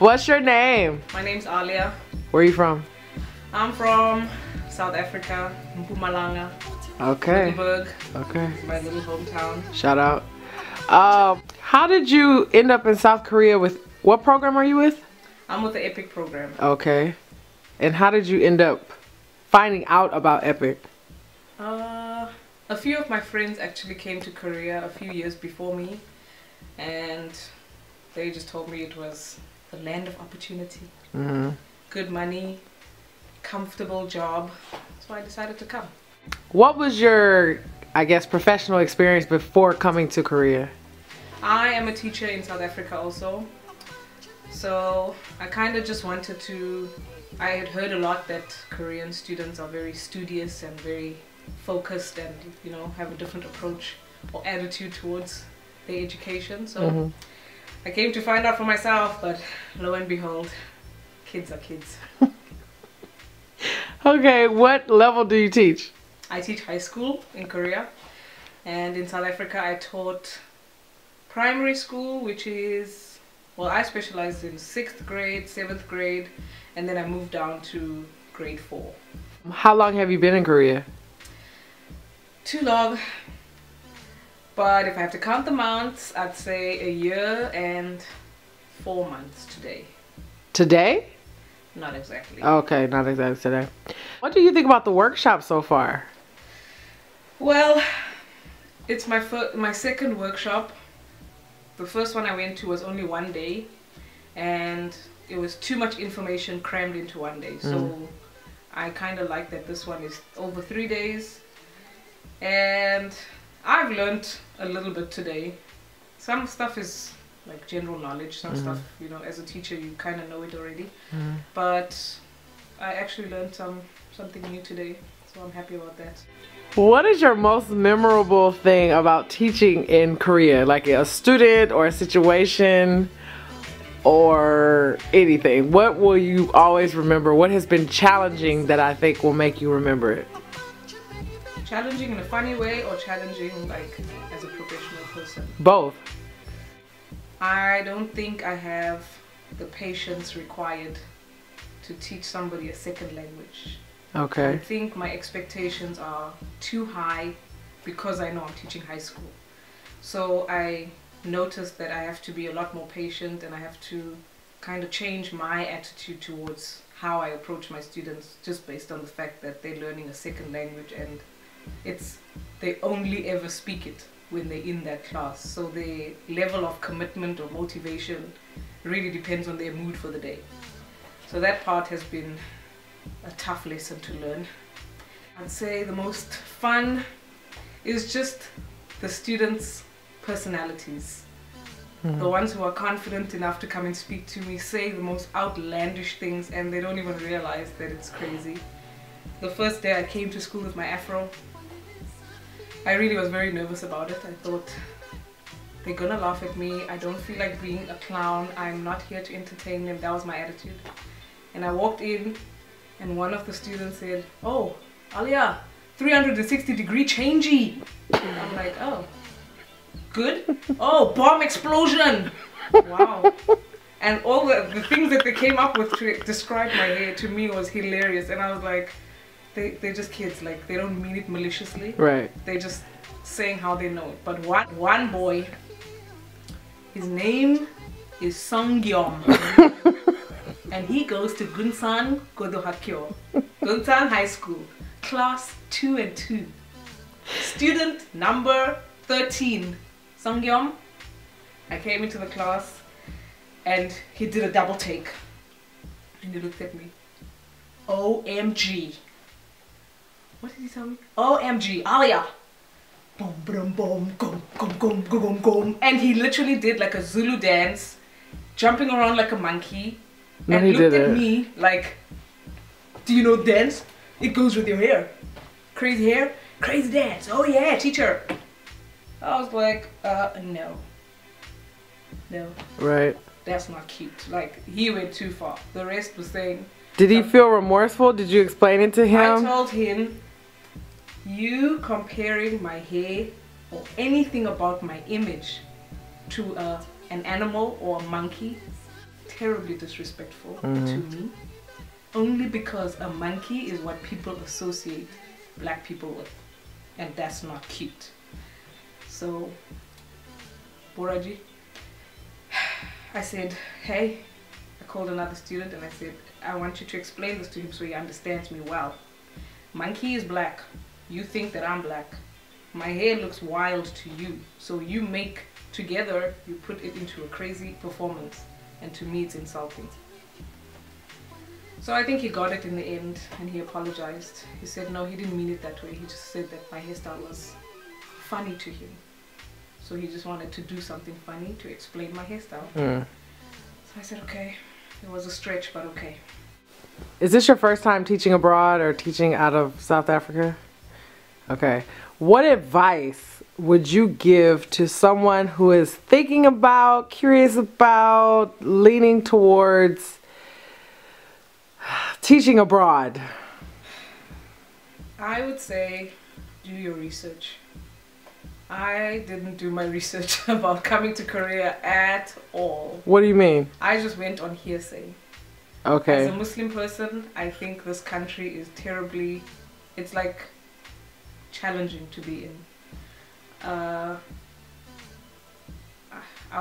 What's your name? My name's Aliya. Where are you from? I'm from South Africa, Mpumalanga. Okay. Jeollabukdo. Okay. It's my little hometown. Shout out. How did you end up in South Korea with, what program are you with? I'm with the EPIK program. Okay. And how did you end up finding out about EPIK? A few of my friends actually came to Korea a few years before me, and they just told me it was the land of opportunity. Mm-hmm. Good money, comfortable job, so I decided to come. What was your, I guess, professional experience before coming to Korea? I am a teacher in South Africa also, so I kind of just wanted to, I had heard a lot that Korean students are very studious and very focused and, you know, have a different approach or attitude towards their education. So I came to find out for myself, but lo and behold, kids are kids. Okay, what level do you teach? I teach high school in Korea, and in South Africa I taught primary school, which is, well, I specialized in 6th grade, 7th grade, and then I moved down to grade 4. How long have you been in Korea? Too long, but if I have to count the months, I'd say a year and 4 months today. Today? Not exactly. Okay, not exactly today. What do you think about the workshop so far? Well, it's my second workshop. The first one I went to was only 1 day, and it was too much information crammed into 1 day. So I kind of like that this one is over 3 days. And I've learned a little bit today. Some stuff is like general knowledge, some stuff, you know, as a teacher you kind of know it already. But I actually learned something new today, so I'm happy about that. What is your most memorable thing about teaching in Korea? Like a student or a situation or anything? What will you always remember? What has been challenging that I think will make you remember it? Challenging in a funny way or challenging like as a professional person? Both. I don't think I have the patience required to teach somebody a second language. Okay. I think my expectations are too high because I know I'm teaching high school. So I noticed that I have to be a lot more patient, and I have to kind of change my attitude towards how I approach my students, just based on the fact that they're learning a second language and they only ever speak it when they're in that class. So the level of commitment or motivation really depends on their mood for the day. So that part has been a tough lesson to learn. I'd say the most fun is just the students' personalities. The ones who are confident enough to come and speak to me, say the most outlandish things, and they don't even realize that it's crazy. The first day I came to school with my afro, I really was very nervous about it. I thought, they're gonna laugh at me, I don't feel like being a clown, I'm not here to entertain them. That was my attitude. And I walked in, and one of the students said, "Oh, Aliya, 360-degree changey." And I'm like, "Oh, good? Oh, bomb explosion!" Wow. And all the things that they came up with to describe my hair to me was hilarious. And I was like, they're just kids, like they don't mean it maliciously. Right. They're just saying how they know it. But one boy, his name is Songyom. And he goes to Gunsan Godohakyo, Gunsan High School, class 2 and 2. Student number 13, Songyom. I came into the class and he did a double take. And he looked at me. OMG. What did he tell me? OMG, Aliya. Boom, boom, boom, gum, gum, gum, gum, gum. And he literally did like a Zulu dance, jumping around like a monkey. No, and he looked did at it. me like, "Do you know dance? It goes with your hair. Crazy hair, crazy dance. Oh yeah, teacher." I was like, no. No. Right. That's not cute. Like, he went too far. The rest was saying... Did he feel remorseful? Did you explain it to him? I told him, "You comparing my hair or anything about my image to an animal or a monkey terribly disrespectful to me, only because a monkey is what people associate black people with, and that's not cute. So, Boraji, I said, hey, I called another student and I said, I want you to explain this to him so he understands me well. Monkey is black. You think that I'm black. My hair looks wild to you. So you make together, you put it into a crazy performance. And to me it's insulting. So I think he got it in the end and he apologized. He said no, he didn't mean it that way. He just said that my hairstyle was funny to him. So he just wanted to do something funny to explain my hairstyle. So I said okay. It was a stretch, but okay. Is this your first time teaching abroad or teaching out of South Africa? Okay. What advice would you give to someone who is thinking about, curious about, leaning towards teaching abroad? I would say do your research. I didn't do my research about coming to Korea at all. What do you mean? I just went on hearsay. Okay. As a Muslim person, I think this country is terribly, it's like challenging to be in. I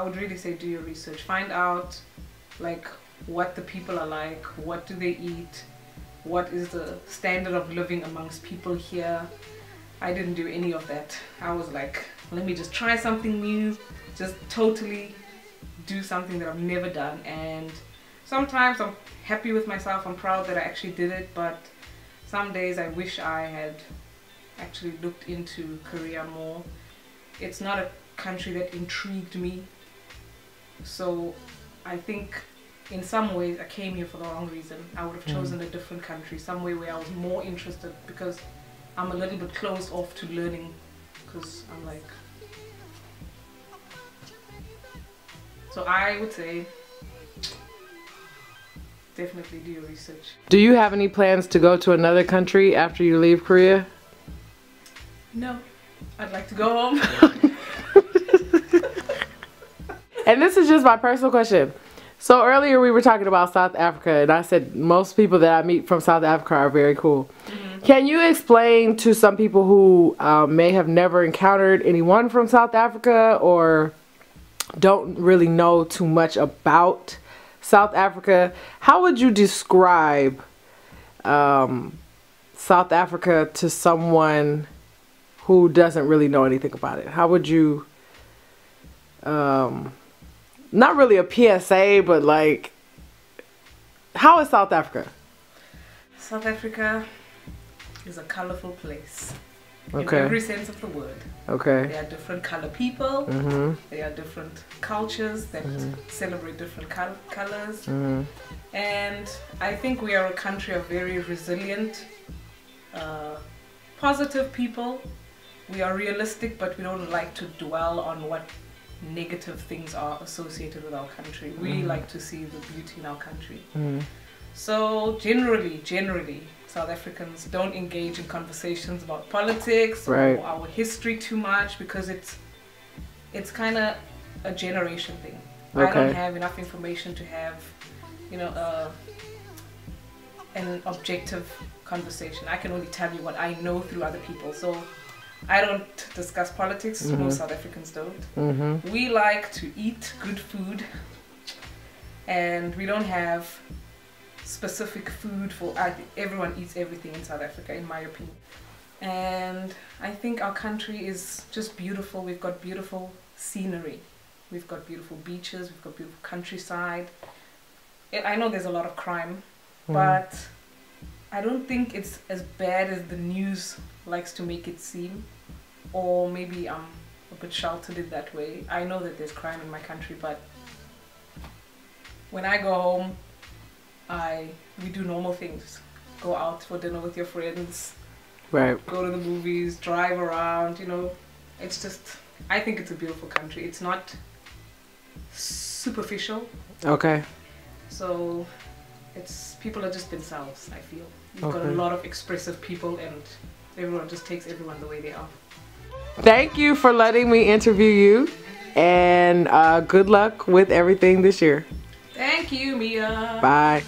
would really say do your research. Find out like what the people are like, what do they eat, what is the standard of living amongst people here. I didn't do any of that. I was like, let me just try something new, just totally do something that I've never done. And sometimes I'm happy with myself, I'm proud that I actually did it, but some days I wish I had actually looked into Korea more. It's not a country that intrigued me, so I think in some ways I came here for the wrong reason. I would have chosen a different country, somewhere where I was more interested, because I'm a little bit closed off to learning, because I'm like, so I would say definitely do your research. Do you have any plans to go to another country after you leave Korea? No, I'd like to go home. And this is just my personal question. So earlier we were talking about South Africa, and I said most people that I meet from South Africa are very cool. Can you explain to some people who may have never encountered anyone from South Africa or don't really know too much about South Africa, how would you describe South Africa to someone who doesn't really know anything about it? How would you, not really a PSA, but like, how is South Africa? South Africa is a colorful place. Okay. In every sense of the word. Okay. There are different color people. There are different cultures that celebrate different colors. And I think we are a country of very resilient, positive people. We are realistic, but we don't like to dwell on what negative things are associated with our country. We like to see the beauty in our country. So generally, South Africans don't engage in conversations about politics or our history too much, because it's kind of a generation thing. I don't have enough information to have, you know, an objective conversation. I can only tell you what I know through other people. So I don't discuss politics. Most South Africans don't. We like to eat good food, and we don't have specific food for everyone. Eats everything in South Africa, in my opinion. And I think our country is just beautiful. We've got beautiful scenery, we've got beautiful beaches, we've got beautiful countryside. I know there's a lot of crime, but I don't think it's as bad as the news likes to make it seem, or maybe I'm a bit sheltered in that way. I know that there's crime in my country, but when I go home, we do normal things. Go out for dinner with your friends, go to the movies, drive around, you know. It's just, I think it's a beautiful country. It's not superficial. Okay. So it's, people are just themselves, I feel. You've got a lot of expressive people, and everyone just takes everyone the way they are. Thank you for letting me interview you, and good luck with everything this year. Thank you, Mia. Bye.